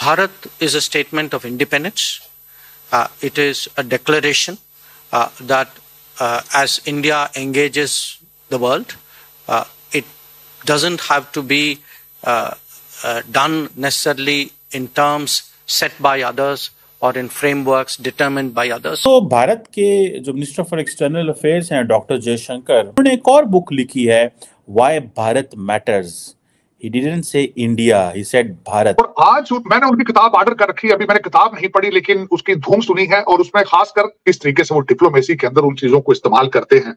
Bharat is a statement of independence. It is a declaration that as India engages the world, it doesn't have to be done necessarily in terms set by others or in frameworks determined by others. तो भारत के जो minister for external affairs हैं doctor Jaishankar, उन्होंने एक और book लिखी है why Bharat matters. He didn't say India, he said Bharat. और आज मैंने उनकी किताब ऑर्डर कर रखी है. अभी मैंने किताब नहीं पढ़ी लेकिन उसकी धूम सुनी है और उसमें खासकर किस तरीके से वो डिप्लोमेसी के अंदर उन चीजों को इस्तेमाल करते हैं.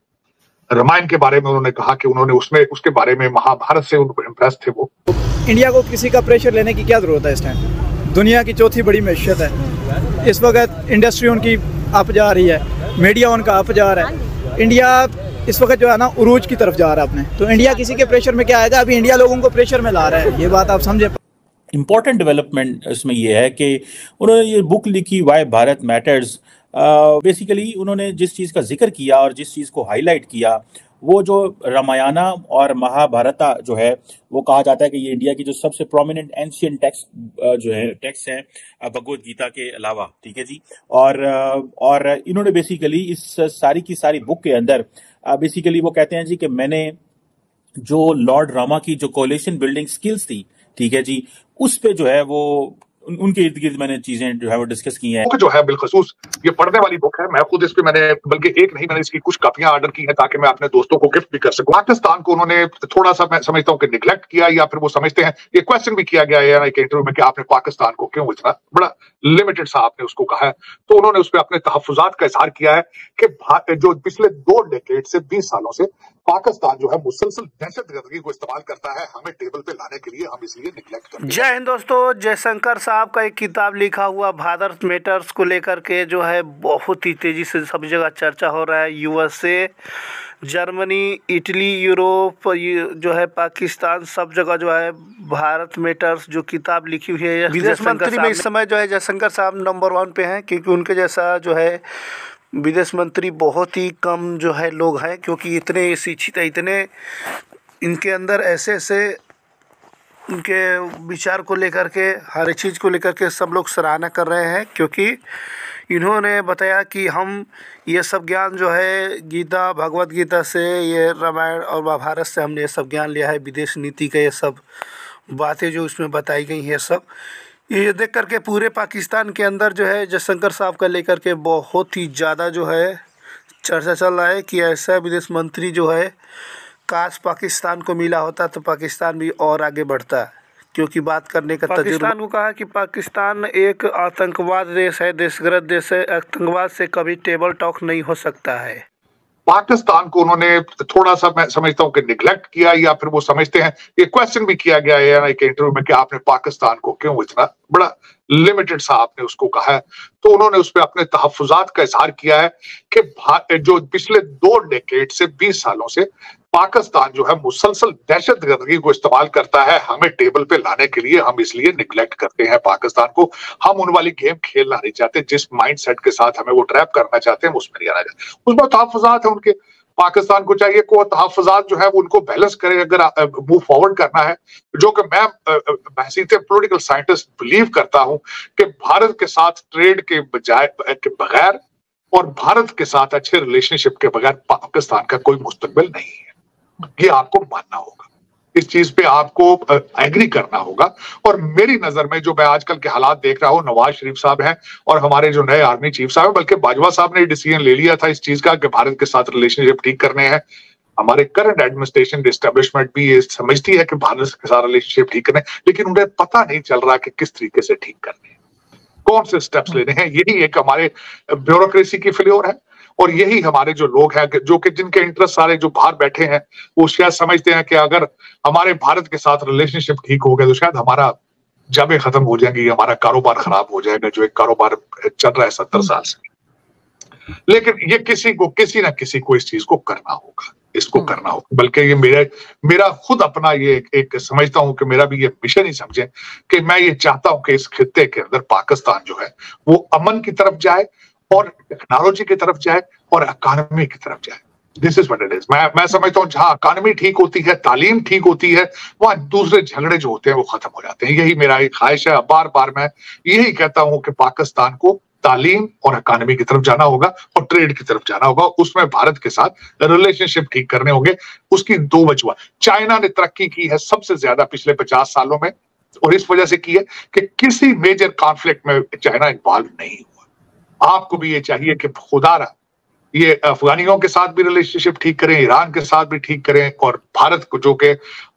रामायण के बारे में उन्होंने कहा कि उन्होंने उसमें उसके बारे में महाभारत से उनको इम्प्रेस थे. वो इंडिया को किसी का प्रेशर लेने की क्या जरूरत है इस टाइम? दुनिया की चौथी बड़ी मैशियत है. इस वक्त इंडस्ट्री उनकी अप जा रही है, मीडिया उनका अप जा रहा है. इंडिया इस वक्त जो है ना उरूज की तरफ जा रहा है अपने. तो इंडिया किसी के प्रेशर में क्या आएगा? अभी इंडिया लोगों को प्रेशर में ला रहा है. ये बात आप समझे. इम्पोर्टेंट डेवलपमेंट इसमें ये है कि उन्होंने ये बुक लिखी व्हाई भारत मैटर्स. बेसिकली उन्होंने जिस चीज़ का जिक्र किया और जिस चीज़ को हाईलाइट किया वो जो रामायण और महाभारता जो है वो कहा जाता है कि ये इंडिया की जो सबसे प्रोमिनेंट एंशियंट टेक्स्ट जो है टेक्स्ट है भगवत गीता के अलावा. ठीक है जी. और इन्होंने बेसिकली इस सारी की सारी बुक के अंदर बेसिकली वो कहते हैं जी कि मैंने जो लॉर्ड रामा की जो कोलिशन बिल्डिंग स्किल्स थी, ठीक है जी, उस पे जो है वो उनके इर्द गिर्द मैंने चीजें जो है वो डिस्कस की हैं. बुक जो है बिलखसूस ये पढ़ने वाली बुक है. मैं खुद इस पे मैंने बल्कि एक नहीं मैंने इसकी कुछ कॉपियां ऑर्डर की हैं ताकि मैं अपने दोस्तों को गिफ्ट भी कर सकूं. पाकिस्तान को उन्होंने थोड़ा सा मैं समझता हूं कि निगलेक्ट किया या फिर वो समझते हैं. ये क्वेश्चन भी किया गया है एक इंटरव्यू में कि आपने पाकिस्तान को क्यों इतना बड़ा लिमिटेड सा आपने उसको कहा है. तो उन्होंने उस पर अपने तहफुजात का इजहार किया है कि जो पिछले 2 डेकेड से 20 सालों से पाकिस्तान जो है मुसलसल दहशतगर्दी को इस्तेमाल करता है हमें टेबल पे लाने के लिए. हम इसलिए निगलेक्ट करते हैं. जय हिंद दोस्तों. जयशंकर साहब का एक किताब लिखा हुआ भारत मैटर्स को लेकर के जो है बहुत ही तेजी से सब जगह चर्चा हो रहा है. यूएसए, जर्मनी, इटली, यूरोप, जो है पाकिस्तान, सब जगह जो है भारत मैटर्स जो किताब लिखी हुई है. विदेश मंत्री में इस समय जो है जयशंकर साहब नंबर 1 पे हैं क्योंकि उनके जैसा जो है विदेश मंत्री बहुत ही कम जो है लोग हैं क्योंकि इतने शिक्षित है, इतने इनके अंदर ऐसे उनके विचार को लेकर के हर चीज़ को लेकर के सब लोग सराहना कर रहे हैं क्योंकि इन्होंने बताया कि हम ये सब ज्ञान जो है गीता भगवत गीता से, ये रामायण और महाभारत से हमने ये सब ज्ञान लिया है. विदेश नीति का ये सब बातें जो इसमें बताई गई हैं सब ये देख करके पूरे पाकिस्तान के अंदर जो है जयशंकर साहब का लेकर के बहुत ही ज़्यादा जो है चर्चा चल रहा है कि ऐसा विदेश मंत्री जो है काश पाकिस्तान को मिला होता तो पाकिस्तान भी और आगे बढ़ता क्योंकि बात करने का पाकिस्तान को कहा कि पाकिस्तान एक आतंकवाद देश है, देशग्रस्त देश है, आतंकवाद से कभी टेबल टॉक नहीं हो सकता है. पाकिस्तान को उन्होंने थोड़ा सा मैं समझता हूं कि निगलेक्ट किया या फिर वो समझते हैं. ये क्वेश्चन भी किया गया है एक इंटरव्यू में कि आपने पाकिस्तान को क्यों इतना बड़ा लिमिटेड सा आपने उसको कहा है. तो उन्होंने उस पर अपने तहफुजात का इजहार किया है कि जो पिछले 2 डेकेड से 20 सालों से पाकिस्तान जो है मुसलसल दहशतगर्दी को इस्तेमाल करता है हमें टेबल पे लाने के लिए. हम इसलिए निगलेक्ट करते हैं पाकिस्तान को. हम उन वाली गेम खेलना नहीं चाहते जिस माइंडसेट के साथ हमें वो ट्रैप करना चाहते हैं उसमें नहीं आना चाहते. उसमें तहफुजात है उनके. पाकिस्तान को चाहिए को तहफुजात जो है वो उनको बैलेंस करे अगर मूव फॉरवर्ड करना है. जो कि मैं बहसीत पॉलिटिकल साइंटिस्ट बिलीव करता हूं कि भारत के साथ ट्रेड के बगैर और भारत के साथ अच्छे रिलेशनशिप के बगैर पाकिस्तान का कोई मुस्तकबिल नहीं है. ये आपको मानना होगा. इस चीज पे आपको एग्री करना होगा. और मेरी नजर में जो मैं आजकल के हालात देख रहा हूं, नवाज शरीफ साहब हैं और हमारे जो नए आर्मी चीफ साहब हैं, बल्कि बाजवा साहब ने डिसीजन ले लिया था इस चीज का कि भारत के साथ रिलेशनशिप ठीक करने हैं. हमारे करंट एडमिनिस्ट्रेशन एस्टेब्लिशमेंट भी ये समझती है कि भारत के साथ रिलेशनशिप ठीक करने, लेकिन उन्हें पता नहीं चल रहा कि किस तरीके से ठीक करने हैं, कौन से स्टेप्स लेने हैं. यही एक हमारे ब्यूरोक्रेसी की फेल्योर है. और यही हमारे जो लोग हैं जो कि जिनके इंटरेस्ट सारे जो बाहर बैठे हैं वो शायद समझते हैं कि अगर हमारे भारत के साथ रिलेशनशिप ठीक हो गया तो शायद हमारा जबें खत्म हो जाएंगी, हमारा कारोबार खराब हो जाएगा जो एक कारोबार चल रहा है 70 साल से. लेकिन ये किसी ना किसी को इस चीज को करना होगा, इसको करना होगा. बल्कि ये मेरा खुद अपना ये एक समझता हूं कि मेरा भी ये मिशन ही समझे कि मैं ये चाहता हूं कि इस खित्ते के अंदर पाकिस्तान जो है वो अमन की तरफ जाए और टेक्नोलॉजी की तरफ जाए और इकोनॉमी की तरफ जाए. This is what it is. मैं समझता हूँ जहां इकॉनमी ठीक होती है, तालीम ठीक होती है, वहां दूसरे झगड़े जो होते हैं वो खत्म हो जाते हैं। यही मेरा एक ख्वाहिश है। बार बार मैं यही कहता हूं कि पाकिस्तान को तालीम और इकॉनमी की तरफ जाना होगा और ट्रेड की तरफ जाना होगा। उसमें भारत के साथ रिलेशनशिप ठीक करने होंगे। उसकी दो वजह, चाइना ने तरक्की की है सबसे ज्यादा पिछले 50 सालों में, और इस वजह से की है कि किसी मेजर कॉन्फ्लिक्ट में चाइना इन्वॉल्व नहीं हुआ। आपको भी ये चाहिए कि खुदारा ये अफगानियों के साथ भी रिलेशनशिप ठीक करें, ईरान के साथ भी ठीक करें, और भारत को जो कि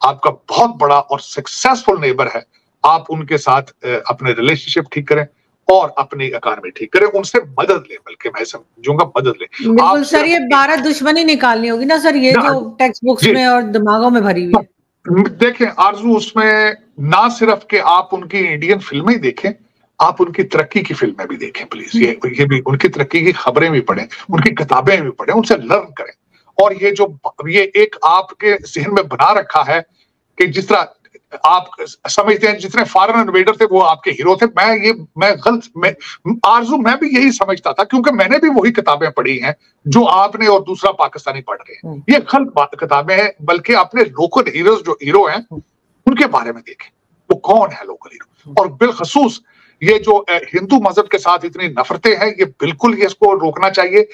आपका बहुत बड़ा और सक्सेसफुल नेबर है, आप उनके साथ अपने रिलेशनशिप ठीक करें और अपनी इकॉनमी ठीक करें, उनसे मदद लें, बल्कि मैं समझूंगा मदद लें। बिल्कुल सर, ये भारत दुश्मनी निकालनी होगी ना सर, ये जो टेक्स्ट बुक्स में और दिमागों में भरी हुई है। देखें आरजू, उसमें ना सिर्फ कि आप उनकी इंडियन फिल्में देखें, आप उनकी तरक्की की फिल्में भी देखें प्लीज। ये भी उनकी तरक्की की खबरें भी पढ़ें, उनकी किताबें भी पढ़ें, उनसे लर्न करें। और ये एक आपके जहन में बना रखा है कि जिस तरह आप समझते हैं जितने फॉरेन इन्वेडर थे वो आपके हीरो थे, आरजू मैं भी यही समझता था, क्योंकि मैंने भी वही किताबें पढ़ी हैं जो आपने और दूसरा पाकिस्तानी पढ़ रहे हैं। ये गलत किताबें हैं, बल्कि अपने लोकल हीरोज जो हीरो हैं उनके बारे में देखें, वो कौन है लोकल हीरो। और बिलखसूस ये जो हिंदू मजहब के साथ इतनी नफरतें हैं, ये बिल्कुल इसको रोकना चाहिए।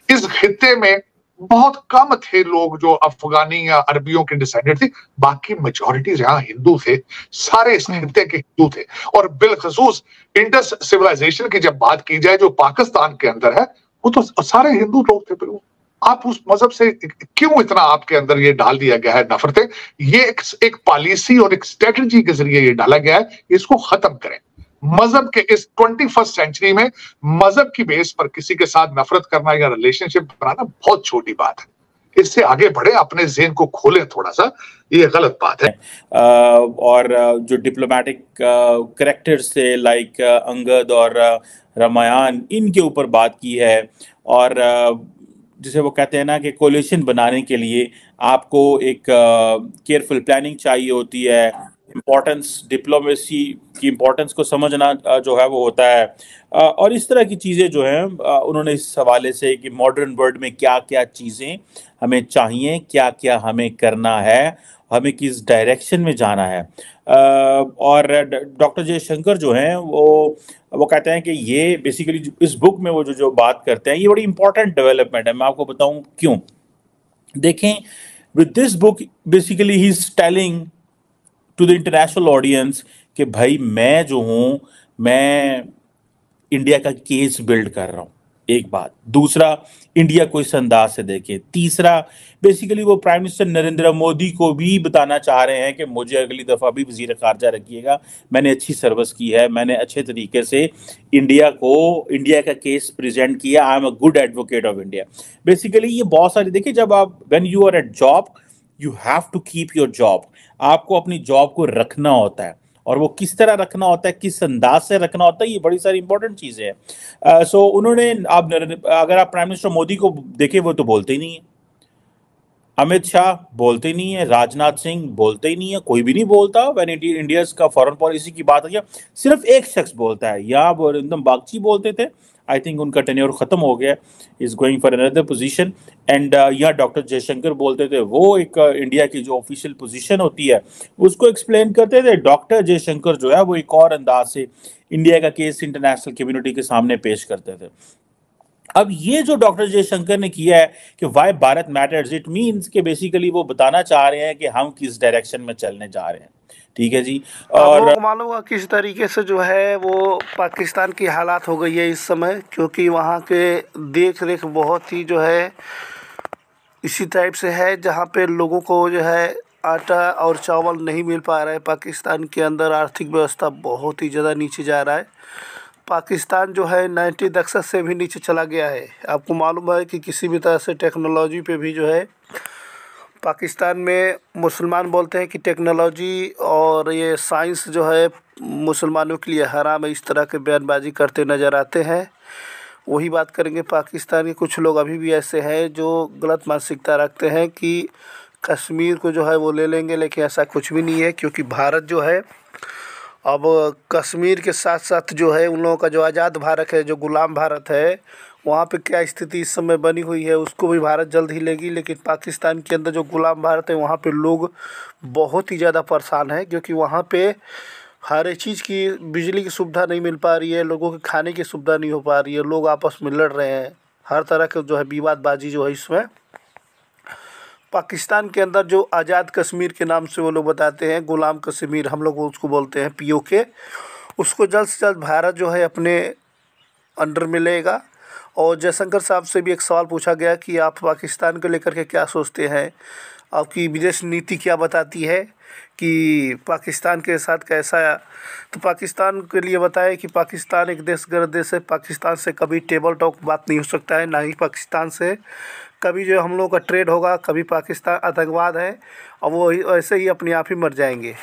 इस खित्ते में बहुत कम थे लोग जो अफगानी या अरबियों के डिसेंडेंट थे, बाकी मेजॉरिटी जहां हिंदू थे, सारे इस खित्ते के हिंदू थे। और बिलखसूस इंडस सिविलाइजेशन की जब बात की जाए जो पाकिस्तान के अंदर है, वो तो सारे हिंदू लोग थे। फिर आप उस मजहब से क्यों इतना आपके अंदर ये डाल दिया गया है नफरतें? ये एक पॉलिसी और एक स्ट्रेटजी के जरिए ये डाला गया है, इसको खत्म करें। मजहब के इस 21st सेंचुरी में मजहब की बेस पर किसी के साथ नफरत करना या रिलेशनशिप बनाना बहुत छोटी बात है। इससे आगे बढ़े, अपने ज़हन को खोलें थोड़ा सा, ये गलत बात है। और जो डिप्लोमेटिक कैरेक्टर्स थे लाइक अंगद और रामायण, इनके ऊपर बात की है। और जिसे वो कहते हैं ना कि कोलिशन बनाने के लिए आपको एक केयरफुल प्लानिंग चाहिए होती है, इम्पोर्टेंस, डिप्लोमेसी की इम्पोर्टेंस को समझना जो है वो होता है। और इस तरह की चीज़ें जो हैं उन्होंने इस हवाले से कि मॉडर्न वर्ल्ड में क्या क्या चीज़ें हमें चाहिए, क्या क्या हमें करना है, हमें किस डायरेक्शन में जाना है। और डॉक्टर जयशंकर जो हैं वो कहते हैं कि ये बेसिकली इस बुक में वो जो बात करते हैं, ये बड़ी इंपॉर्टेंट डेवलपमेंट है। मैं आपको बताऊं क्यों। देखें, with this book basically he is telling to the international audience कि भाई मैं जो हूँ, मैं इंडिया का केस बिल्ड कर रहा हूँ, एक बात। दूसरा, इंडिया को इस अंदाज से देखें। तीसरा, बेसिकली वो प्राइम मिनिस्टर नरेंद्र मोदी को भी बताना चाह रहे हैं कि मुझे अगली दफ़ा भी वज़ीर ख़ारजा रखिएगा, मैंने अच्छी सर्विस की है, मैंने अच्छे तरीके से इंडिया का केस प्रेजेंट किया, I am a good advocate of India. Basically ये बहुत सारी, देखिए, जब आप when you are at job you have to keep your job, आपको अपनी जॉब को रखना होता है, और वो किस तरह रखना होता है, किस अंदाज से रखना होता है, ये बड़ी सारी इंपॉर्टेंट चीज़ें हैं। सो उन्होंने, अगर आप प्राइम मिनिस्टर मोदी को देखें, वो तो बोलते ही नहीं है, अमित शाह बोलते ही नहीं है, राजनाथ सिंह बोलते ही नहीं है, कोई भी नहीं बोलता। व्हेन इंडिया का फॉरेन पॉलिसी की बात है, सिर्फ एक शख्स बोलता है, या वो एकदम बागची बोलते थे, आई थिंक उनका टेन्योर खत्म हो गया, is going for another position. And यहाँ डॉक्टर जयशंकर बोलते थे, वो एक इंडिया की जो ऑफिशियल पोजीशन होती है उसको एक्सप्लेन करते थे। डॉक्टर जयशंकर जो है वो एक और अंदाज से इंडिया का केस इंटरनेशनल कम्युनिटी के सामने पेश करते थे। अब ये जो डॉक्टर जयशंकर ने किया है कि why Bharat matters, it means कि बेसिकली वो बताना चाह रहे हैं कि हम किस डायरेक्शन में चलने जा रहे हैं। ठीक है जी। और मालूम हुआ किस तरीके से जो है वो पाकिस्तान की हालात हो गई है इस समय, क्योंकि वहाँ के देख रेख बहुत ही जो है इसी टाइप से है, जहाँ पे लोगों को जो है आटा और चावल नहीं मिल पा रहा है। पाकिस्तान के अंदर आर्थिक व्यवस्था बहुत ही ज़्यादा नीचे जा रहा है। पाकिस्तान जो है 90% से भी नीचे चला गया है। आपको मालूम है कि किसी भी तरह से टेक्नोलॉजी पे भी जो है पाकिस्तान में मुसलमान बोलते हैं कि टेक्नोलॉजी और ये साइंस जो है मुसलमानों के लिए हराम है, इस तरह के बयानबाजी करते नज़र आते हैं। वही बात करेंगे, पाकिस्तान के कुछ लोग अभी भी ऐसे हैं जो गलत मानसिकता रखते हैं कि कश्मीर को जो है वो ले लेंगे, लेकिन ऐसा कुछ भी नहीं है, क्योंकि भारत जो है अब कश्मीर के साथ साथ जो है उन लोगों का जो आज़ाद भारत है, जो गुलाम भारत है, वहाँ पे क्या स्थिति इस समय बनी हुई है उसको भी भारत जल्द ही लेगी। लेकिन पाकिस्तान के अंदर जो गुलाम भारत है वहाँ पे लोग बहुत ही ज़्यादा परेशान हैं, क्योंकि वहाँ पे हर एक चीज़ की बिजली की सुविधा नहीं मिल पा रही है, लोगों के खाने की सुविधा नहीं हो पा रही है, लोग आपस में लड़ रहे हैं, हर तरह के जो है विवादबाजी जो है इसमें। पाकिस्तान के अंदर जो आज़ाद कश्मीर के नाम से वो लोग बताते हैं, गुलाम कश्मीर हम लोग उसको बोलते हैं POK, उसको जल्द से जल्द भारत जो है अपने अंडर में लेगा। और जयशंकर साहब से भी एक सवाल पूछा गया कि आप पाकिस्तान को लेकर के क्या सोचते हैं, आपकी विदेश नीति क्या बताती है कि पाकिस्तान के साथ कैसा। तो पाकिस्तान के लिए बताया कि पाकिस्तान एक देशगर्द देश है, पाकिस्तान से कभी टेबल टॉक बात नहीं हो सकता है, ना ही पाकिस्तान से कभी जो हम लोगों का ट्रेड होगा। कभी पाकिस्तान आतंकवाद है और वो ऐसे ही अपने आप ही मर जाएंगे।